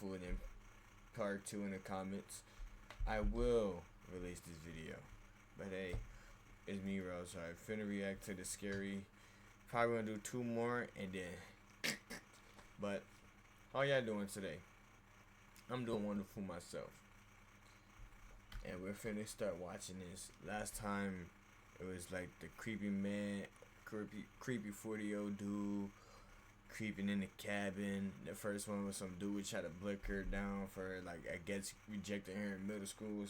awful than part 2 in the comments, I will release this video. But hey, it's me, Rose. So I finna react to the scary. Probably gonna do 2 more and then. But how y'all doing today? I'm doing wonderful myself. And we're finna start watching this. Last time it was like the creepy man, creepy 40-year-old dude creeping in the cabin. The first one was some dude try to blick her down for like I guess rejecting him in middle school.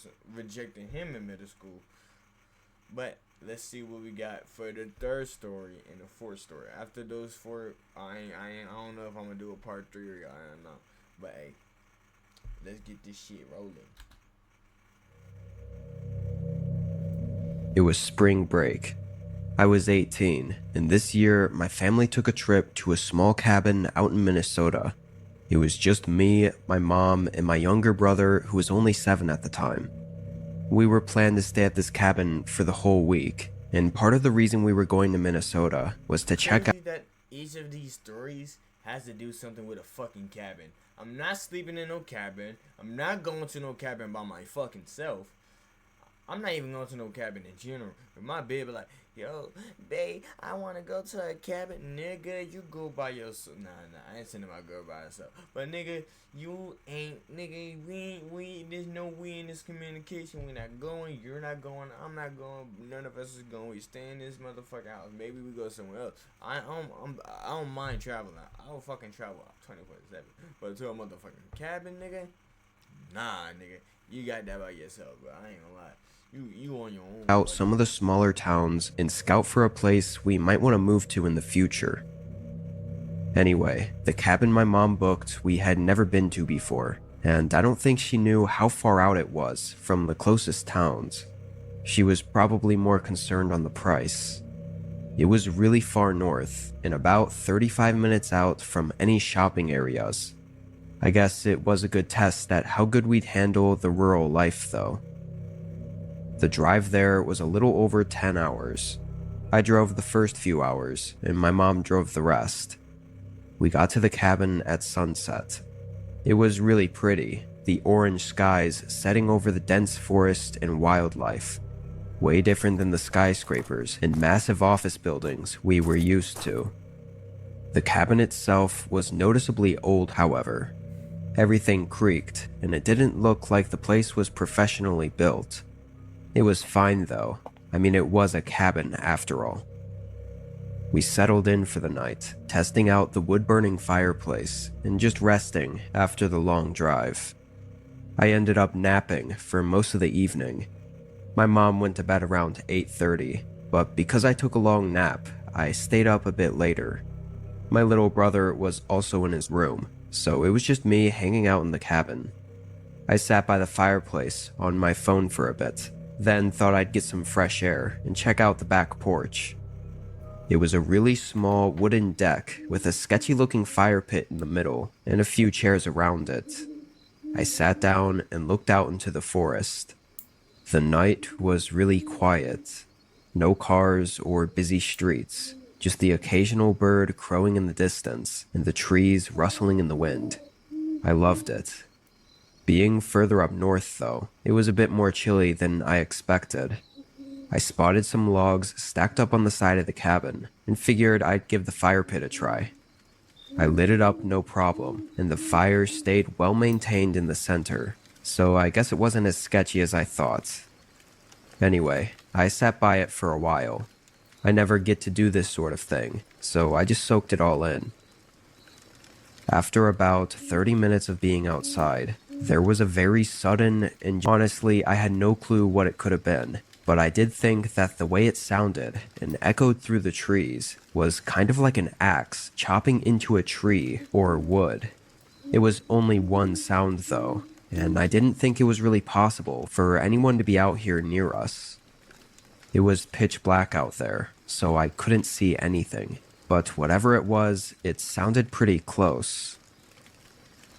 But let's see what we got for the third story and the fourth story. After those 4, I don't know if I'm gonna do a part 3 or I don't know. But hey, let's get this shit rolling. It was spring break. I was 18, and this year my family took a trip to a small cabin out in Minnesota. It was just me, my mom, and my younger brother, who was only 7 at the time. We were planned to stay at this cabin for the whole week, and part of the reason we were going to Minnesota was to check out. Crazy that each of these stories has to do something with a fucking cabin. I'm not sleeping in no cabin. I'm not going to no cabin by my fucking self. I'm not even going to no cabin in general. But my babe be like, yo, babe, I want to go to a cabin. Nigga, you go by yourself. Nah, I ain't sending my girl by herself. But nigga, you ain't, nigga, there's no we in this communication. We not going, you're not going, I'm not going, none of us is going. We stay in this motherfucking house. Maybe we go somewhere else. I don't mind traveling. I will fucking travel 24/7. But to a motherfucking cabin, nigga, nah, nigga, you got that by yourself, bro. I ain't gonna lie. You on your own. Out some of the smaller towns and scout for a place we might want to move to in the future. Anyway, the cabin my mom booked we had never been to before, and I don't think she knew how far out it was from the closest towns. She was probably more concerned on the price. It was really far north, and about 35 minutes out from any shopping areas. I guess it was a good test at how good we'd handle the rural life though. The drive there was a little over 10 hours. I drove the first few hours, and my mom drove the rest. We got to the cabin at sunset. It was really pretty, the orange skies setting over the dense forest and wildlife. Way different than the skyscrapers and massive office buildings we were used to. The cabin itself was noticeably old, however. Everything creaked, and it didn't look like the place was professionally built. It was fine though. I mean, it was a cabin after all. We settled in for the night, testing out the wood-burning fireplace and just resting after the long drive. I ended up napping for most of the evening. My mom went to bed around 8:30, but because I took a long nap, I stayed up a bit later. My little brother was also in his room, so it was just me hanging out in the cabin. I sat by the fireplace on my phone for a bit, then thought I'd get some fresh air and check out the back porch. It was a really small wooden deck with a sketchy looking fire pit in the middle and a few chairs around it. I sat down and looked out into the forest. The night was really quiet. No cars or busy streets, just the occasional bird crowing in the distance and the trees rustling in the wind. I loved it. Being further up north though, it was a bit more chilly than I expected. I spotted some logs stacked up on the side of the cabin and figured I'd give the fire pit a try. I lit it up no problem, and the fire stayed well maintained in the center, so I guess it wasn't as sketchy as I thought. Anyway, I sat by it for a while. I never get to do this sort of thing, so I just soaked it all in. After about 30 minutes of being outside, there was a very sudden and honestly I had no clue what it could have been, but I did think that the way it sounded and echoed through the trees was kind of like an axe chopping into a tree or wood. It was only one sound though, and I didn't think it was really possible for anyone to be out here near us. It was pitch black out there, so I couldn't see anything, but whatever it was, it sounded pretty close.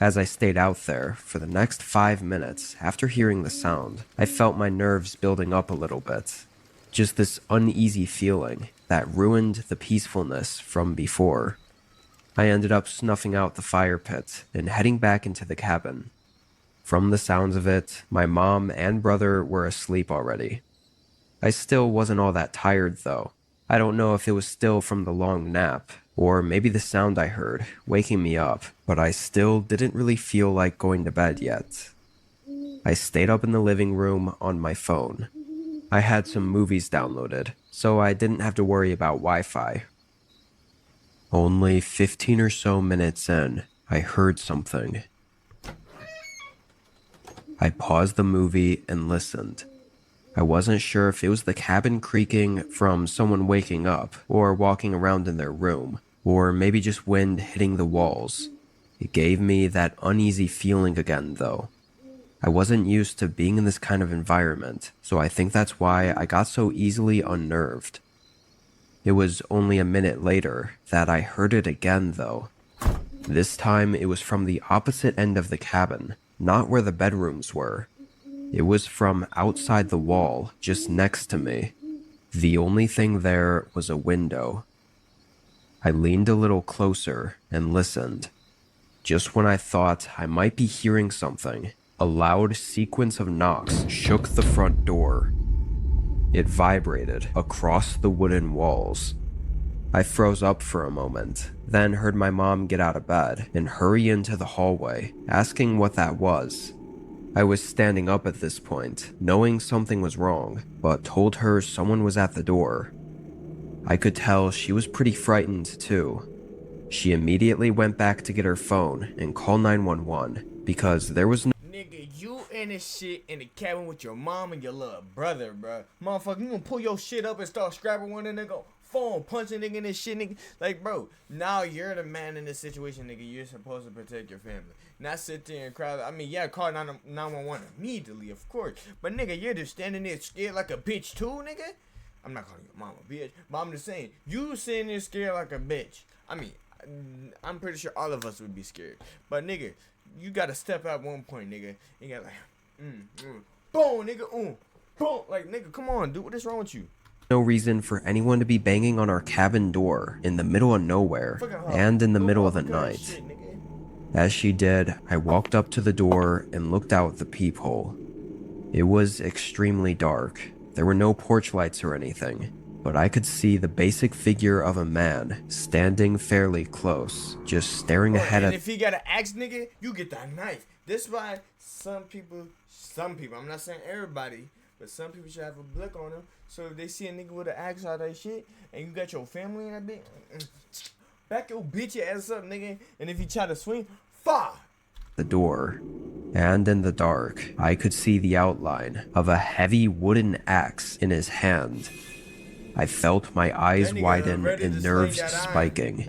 As I stayed out there for the next 5 minutes after hearing the sound, I felt my nerves building up a little bit. Just this uneasy feeling that ruined the peacefulness from before. I ended up snuffing out the fire pit and heading back into the cabin. From the sounds of it, my mom and brother were asleep already. I still wasn't all that tired though. I don't know if it was still from the long nap, or maybe the sound I heard waking me up, but I still didn't really feel like going to bed yet. I stayed up in the living room on my phone. I had some movies downloaded, so I didn't have to worry about Wi-Fi. Only 15 or so minutes in, I heard something. I paused the movie and listened. I wasn't sure if it was the cabin creaking from someone waking up or walking around in their room, or maybe just wind hitting the walls. It gave me that uneasy feeling again, though. I wasn't used to being in this kind of environment, so I think that's why I got so easily unnerved. It was only a minute later that I heard it again, though. This time it was from the opposite end of the cabin, not where the bedrooms were. It was from outside the wall, just next to me. The only thing there was a window. I leaned a little closer and listened. Just when I thought I might be hearing something, a loud sequence of knocks shook the front door. It vibrated across the wooden walls. I froze up for a moment, then heard my mom get out of bed and hurry into the hallway, asking what that was. I was standing up at this point, knowing something was wrong, but told her someone was at the door. I could tell she was pretty frightened too. She immediately went back to get her phone and call 911 because there was no— Nigga, you in this shit in the cabin with your mom and your little brother, bro. Motherfucker, you gonna pull your shit up and start scrapping one and nigga phone, punching nigga in this shit, nigga. Like, bro, now you're the man in this situation, nigga. You're supposed to protect your family. Not sit there and cry. I mean, yeah, call 911 immediately, of course. But nigga, you're just standing there scared like a bitch too, nigga. I'm not calling your mom a bitch, but I'm just saying, you sitting there scared like a bitch. I mean, I'm pretty sure all of us would be scared. But nigga, you gotta step out one point, nigga. You got like, boom, nigga, boom. Like, nigga, come on, dude. What is wrong with you? no reason for anyone to be banging on our cabin door in the middle of nowhere and in the middle of the night. As she did, I walked up to the door and looked out the peephole. It was extremely dark. There were no porch lights or anything, but I could see the basic figure of a man standing fairly close, just staring ahead and at— if he got an axe, nigga, you get that knife. This why some people, I'm not saying everybody, but some people should have a blick on them. So if they see a nigga with an axe out that shit, and you got your family in that bitch, back your bitch ass up, nigga. And if he try to swing, fuck the door. And in the dark, I could see the outline of a heavy wooden axe in his hand. I felt my eyes widen and nerves spiking.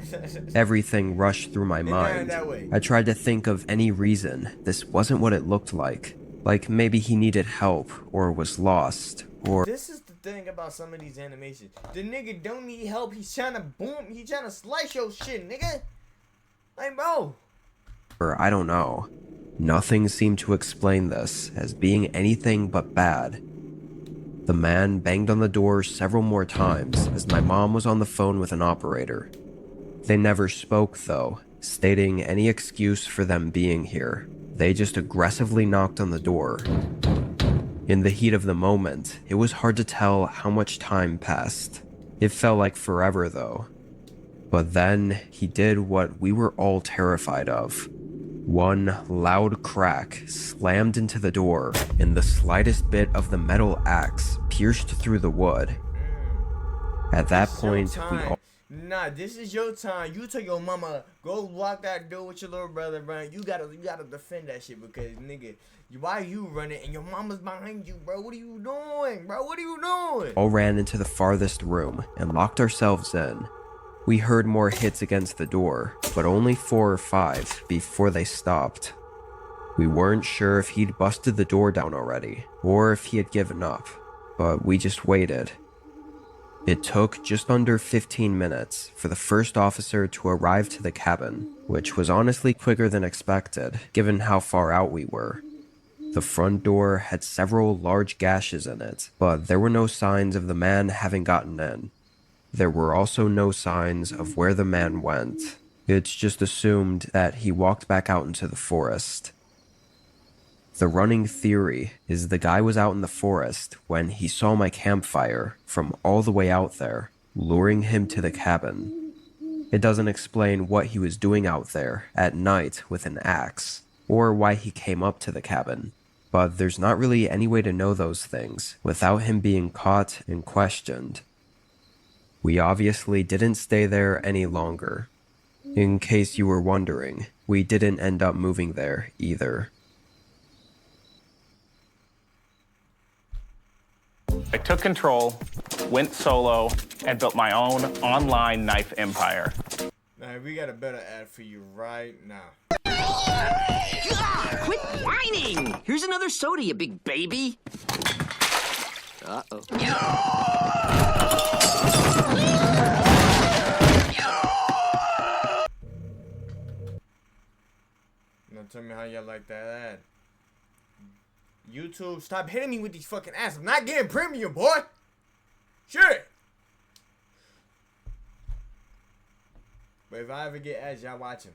Everything rushed through my mind. I tried to think of any reason this wasn't what it looked like. Like maybe he needed help or was lost or— This is the thing about some of these animations. The nigga don't need help. He's trying to boom. He's trying to slice your shit, nigga. Like, bro. or I don't know. Nothing seemed to explain this as being anything but bad. The man banged on the door several more times as my mom was on the phone with an operator. They never spoke though, stating any excuse for them being here. They just aggressively knocked on the door. In the heat of the moment, it was hard to tell how much time passed. It felt like forever though. But then he did what we were all terrified of. One loud crack slammed into the door, and the slightest bit of the metal axe pierced through the wood. At that point, we all— Nah, this is your time. You tell your mama, go lock that door with your little brother, bro. You gotta defend that shit because, nigga, why you running and your mama's behind you, bro? What are you doing, bro? What are you doing? all ran into the farthest room and locked ourselves in. We heard more hits against the door, but only 4 or 5 before they stopped. We weren't sure if he'd busted the door down already, or if he had given up, but we just waited. It took just under 15 minutes for the first officer to arrive to the cabin, which was honestly quicker than expected, given how far out we were. The front door had several large gashes in it, but there were no signs of the man having gotten in. There were also no signs of where the man went. It's just assumed that he walked back out into the forest. The running theory is the guy was out in the forest when he saw my campfire from all the way out there, luring him to the cabin. It doesn't explain what he was doing out there at night with an axe, or why he came up to the cabin, but there's not really any way to know those things without him being caught and questioned. We obviously didn't stay there any longer. In case you were wondering, we didn't end up moving there either. I took control, went solo, and built my own online knife empire. Now, we got a better ad for you right now. Quit whining! Here's another soda, you big baby. Uh-oh. Now tell me how you like that ad. YouTube, stop hitting me with these fucking ads. I'm not getting premium, boy. Shit. But if I ever get ads, y'all watch them.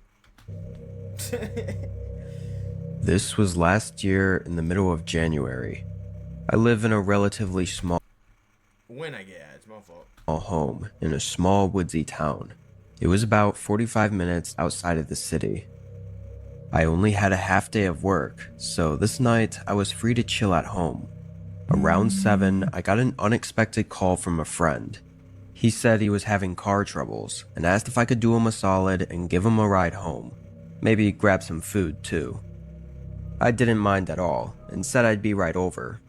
This was last year in the middle of January. I live in a relatively small When I get ads, my fault. home in a small woodsy town. It was about 45 minutes outside of the city. I only had a half day of work, so this night I was free to chill at home. Around 7, I got an unexpected call from a friend. He said he was having car troubles and asked if I could do him a solid and give him a ride home. Maybe grab some food too. I didn't mind at all and said I'd be right over.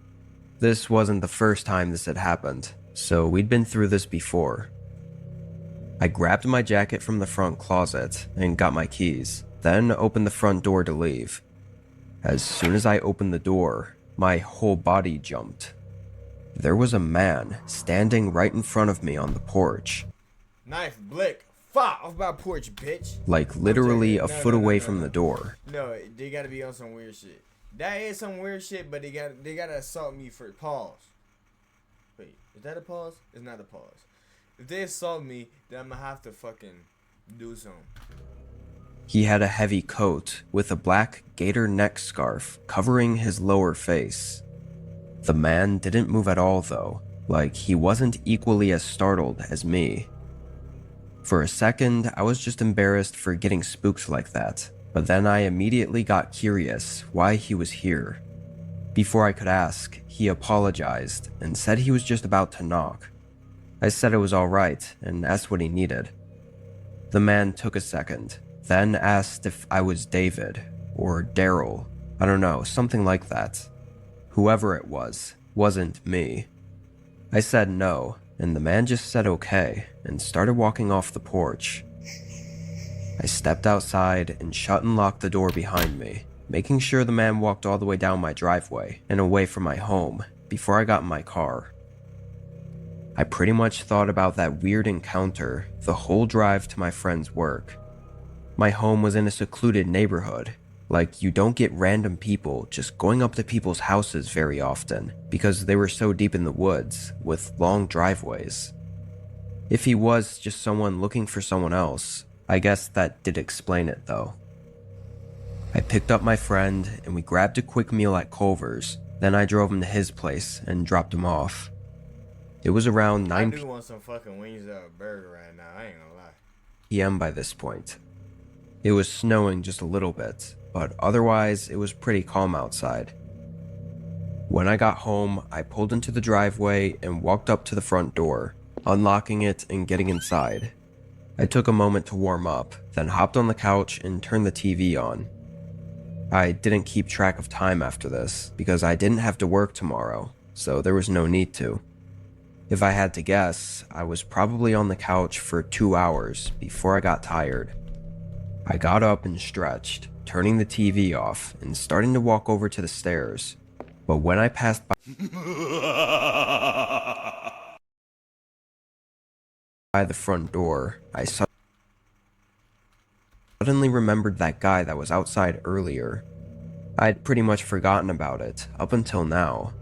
This wasn't the first time this had happened, so we'd been through this before. I grabbed my jacket from the front closet and got my keys, then opened the front door to leave. As soon as I opened the door, my whole body jumped. There was a man standing right in front of me on the porch, Knife, blick, fuck off my porch, bitch. like literally a No, foot no, no, away no, from no. the door. No, they gotta be on some weird shit. That is some weird shit, but they gotta assault me for pause. Wait, is that a pause? It's not a pause. If they assault me, then I'm gonna have to fucking do something. He had a heavy coat with a black gator neck scarf covering his lower face. The man didn't move at all though, like he wasn't equally as startled as me. For a second, I was just embarrassed for getting spooked like that, but then I immediately got curious why he was here. Before I could ask, he apologized and said he was just about to knock. I said it was alright and asked what he needed. The man took a second, then asked if I was David, or Daryl, I don't know, something like that. Whoever it was, wasn't me. I said no, and the man just said okay, and started walking off the porch. I stepped outside and shut and locked the door behind me, making sure the man walked all the way down my driveway and away from my home before I got in my car. I pretty much thought about that weird encounter the whole drive to my friend's work. My home was in a secluded neighborhood. Like, you don't get random people just going up to people's houses very often because they were so deep in the woods with long driveways. If he was just someone looking for someone else, I guess that did explain it though. I picked up my friend and we grabbed a quick meal at Culver's, then I drove him to his place and dropped him off. It was around 9 I do want some fucking wings or a burger right now. I ain't gonna lie. p.m. by this point. It was snowing just a little bit, but otherwise it was pretty calm outside. When I got home, I pulled into the driveway and walked up to the front door, unlocking it and getting inside. I took a moment to warm up, then hopped on the couch and turned the TV on. I didn't keep track of time after this because I didn't have to work tomorrow, so there was no need to. If I had to guess, I was probably on the couch for 2 hours before I got tired. I got up and stretched, turning the TV off and starting to walk over to the stairs. But when I passed by the front door, I suddenly remembered that guy that was outside earlier. I'd pretty much forgotten about it up until now.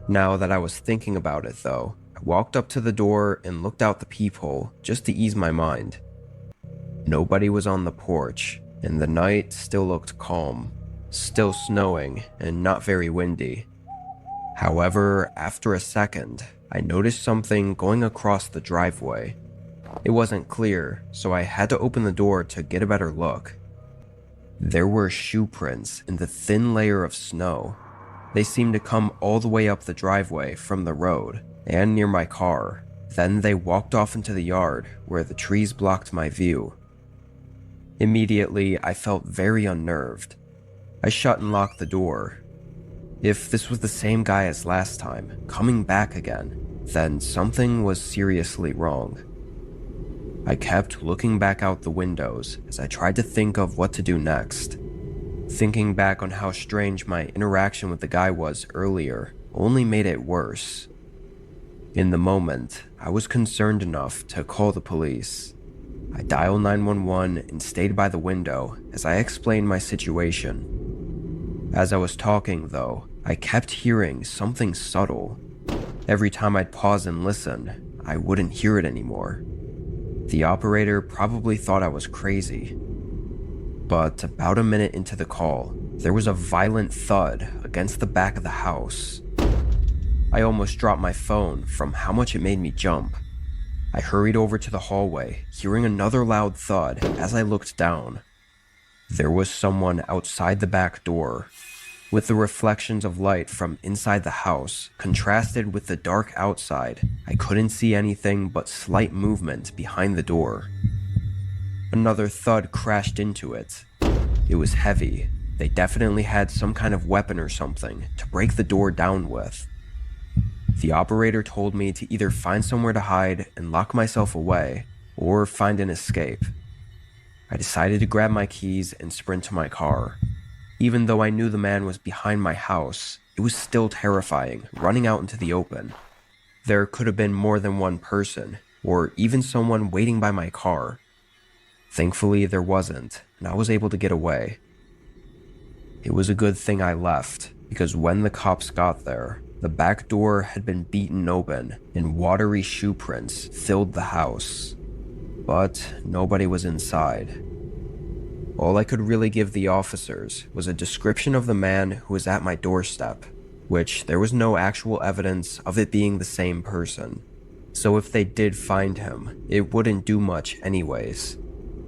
Now that I was thinking about it though, I walked up to the door and looked out the peephole just to ease my mind. Nobody was on the porch, and the night still looked calm, still snowing and not very windy. However, after a second, I noticed something going across the driveway. It wasn't clear, so I had to open the door to get a better look. There were shoe prints in the thin layer of snow. They seemed to come all the way up the driveway from the road and near my car. Then they walked off into the yard where the trees blocked my view. Immediately, I felt very unnerved. I shut and locked the door. If this was the same guy as last time, coming back again, then something was seriously wrong. I kept looking back out the windows as I tried to think of what to do next. Thinking back on how strange my interaction with the guy was earlier only made it worse. In the moment, I was concerned enough to call the police. I dialed 911 and stayed by the window as I explained my situation. As I was talking, though, I kept hearing something subtle. Every time I'd pause and listen, I wouldn't hear it anymore. The operator probably thought I was crazy. But about a minute into the call, there was a violent thud against the back of the house. I almost dropped my phone from how much it made me jump. I hurried over to the hallway, hearing another loud thud as I looked down. There was someone outside the back door. With the reflections of light from inside the house contrasted with the dark outside, I couldn't see anything but slight movement behind the door. Another thud crashed into it. It was heavy. They definitely had some kind of weapon or something to break the door down with. The operator told me to either find somewhere to hide and lock myself away, or find an escape. I decided to grab my keys and sprint to my car. Even though I knew the man was behind my house, it was still terrifying running out into the open. There could have been more than one person, or even someone waiting by my car. Thankfully, there wasn't, and I was able to get away. It was a good thing I left, because when the cops got there, the back door had been beaten open and watery shoe prints filled the house. But nobody was inside. All I could really give the officers was a description of the man who was at my doorstep, which there was no actual evidence of it being the same person. So if they did find him, it wouldn't do much anyways.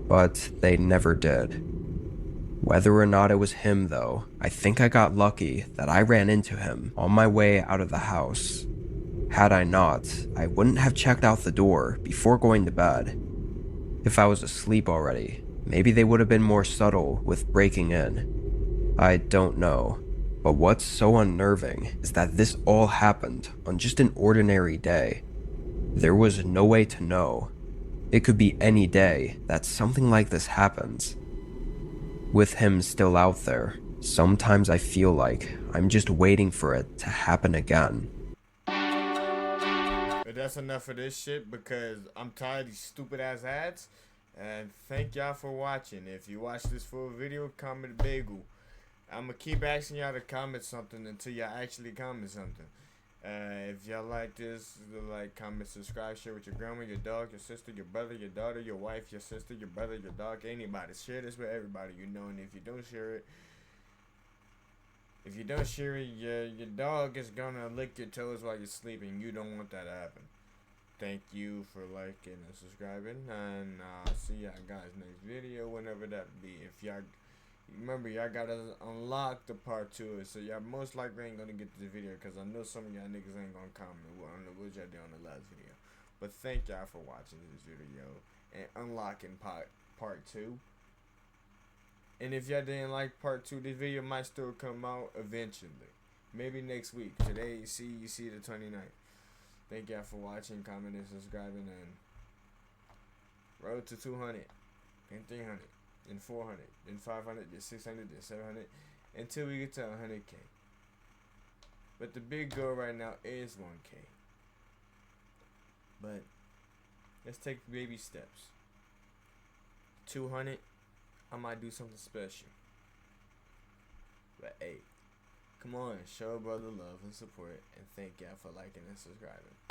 But they never did. Whether or not it was him though, I think I got lucky that I ran into him on my way out of the house. Had I not, I wouldn't have checked out the door before going to bed. If I was asleep already, maybe they would have been more subtle with breaking in. I don't know. But what's so unnerving is that this all happened on just an ordinary day. There was no way to know. It could be any day that something like this happens. With him still out there, sometimes I feel like I'm just waiting for it to happen again. But that's enough of this shit because I'm tired of these stupid ass ads. And thank y'all for watching. If you watch this full video, comment bagel. I'm gonna keep asking y'all to comment something until y'all actually comment something. If y'all like this, like, comment, subscribe, share with your grandma, your dog, your sister, your brother, your daughter, your wife, your sister, your brother, your dog, anybody. Share this with everybody you know. And if you don't share it, your dog is gonna lick your toes while you're sleeping. You don't want that to happen. Thank you for liking and subscribing, and I'll see y'all guys next video, whenever that be. If y'all remember, y'all gotta unlock the part 2, so y'all most likely ain't gonna get this video because I know some of y'all niggas ain't gonna comment what y'all did on the last video. But thank y'all for watching this video and unlocking part 2. And if y'all didn't like part 2, this video might still come out eventually, maybe next week. Today, you see the 29th. Thank y'all for watching, commenting, subscribing, and road to 200, and 300, and 400, then 500, then 600, then 700, until we get to 100K. But the big goal right now is 1K. But let's take baby steps. 200, I might do something special. But hey, come on, show a brother love and support, and thank y'all for liking and subscribing.